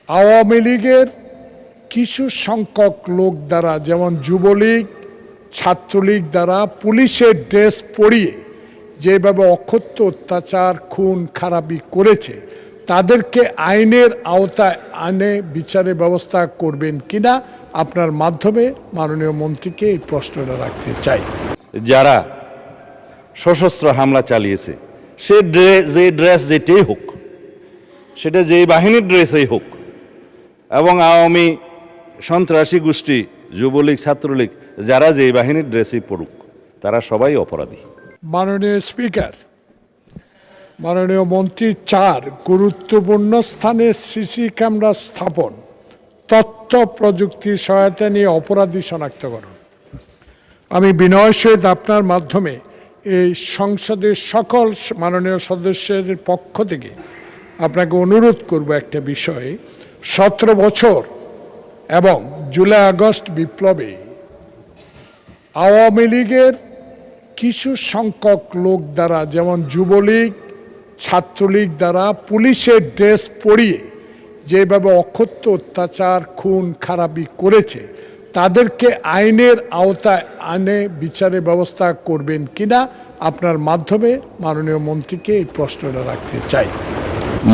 আওয়ামী লীগের কিছু সংখ্যক লোক দ্বারা, যেমন যুবলীগ, ছাত্রলীগ দ্বারা পুলিশের ড্রেস পরিয়ে যেভাবে অকথ্য অত্যাচার, খুন খারাপি করেছে, তাদেরকে আইনের আওতায় আনে বিচারের ব্যবস্থা করবেন কিনা আপনার মাধ্যমে মাননীয় মন্ত্রীকে এই প্রশ্নটা রাখতে চাই। যারা সশস্ত্র হামলা চালিয়েছে, যে ড্রেস যেটাই হোক, সেটা যেই বাহিনীর ড্রেসই হোক, এবং আওয়ামী সন্ত্রাসী গোষ্ঠী, যুবলীগ, ছাত্রলীগ, যারা যেই বাহিনীর ড্রেসই পড়ুক, তারা সবাই অপরাধী। মাননীয় স্পিকার, মাননীয় মন্ত্রী 4 গুরুত্বপূর্ণ স্থানে সিসি ক্যামেরা স্থাপন, তথ্য প্রযুক্তির সহায়তা নিয়ে অপরাধী শনাক্তকরণ। আমি বিনয়ের সহিত আপনার মাধ্যমে এই সংসদের সকল মাননীয় সদস্যের পক্ষ থেকে আপনাকে অনুরোধ করব একটা বিষয়ে। 17 বছর এবং জুলাই আগস্ট বিপ্লবে আওয়ামী লীগের কিছু সংখ্যক লোক দ্বারা, যেমন যুবলীগ, ছাত্রলীগ দ্বারা পুলিশের ড্রেস পরিয়ে যেভাবে অকথ্য অত্যাচার, খুন খারাপি করেছে, তাদেরকে আইনের আওতায় আনে বিচারের ব্যবস্থা করবেন কিনা আপনার মাধ্যমে মাননীয় মন্ত্রীকে এই প্রশ্নটা রাখতে চাই।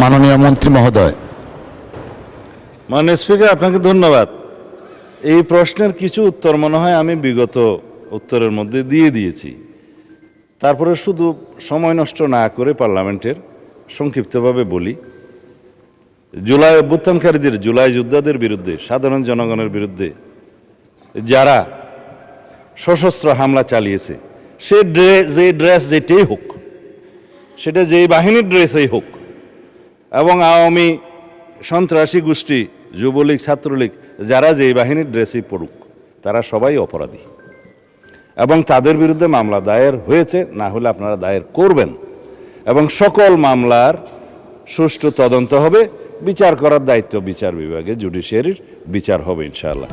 মাননীয় মন্ত্রী মহোদয়। মাননীয় স্পিকার, আপনাকে ধন্যবাদ। এই প্রশ্নের কিছু উত্তর মনে হয় আমি বিগত উত্তরের মধ্যে দিয়ে দিয়েছি। তারপরে শুধু সময় নষ্ট না করে পার্লামেন্টের সংক্ষিপ্তভাবে বলি, জুলাই অভ্যুত্থানকারীদের, জুলাই যোদ্ধাদের বিরুদ্ধে, সাধারণ জনগণের বিরুদ্ধে যারা সশস্ত্র হামলা চালিয়েছে, যে ড্রেস যেটাই হোক, সেটা যেই বাহিনীর ড্রেসই হোক, এবং আওয়ামী সন্ত্রাসী গোষ্ঠী, যুবলীগ, ছাত্রলীগ, যারা যেই বাহিনীর ড্রেসই পড়ুক, তারা সবাই অপরাধী, এবং তাদের বিরুদ্ধে মামলা দায়ের হয়েছে, না হলে আপনারা দায়ের করবেন, এবং সকল মামলার সুষ্ঠু তদন্ত হবে। বিচার করার দায়িত্ব বিচার বিভাগে, জুডিশিয়ারির, বিচার হবে ইনশাআল্লাহ।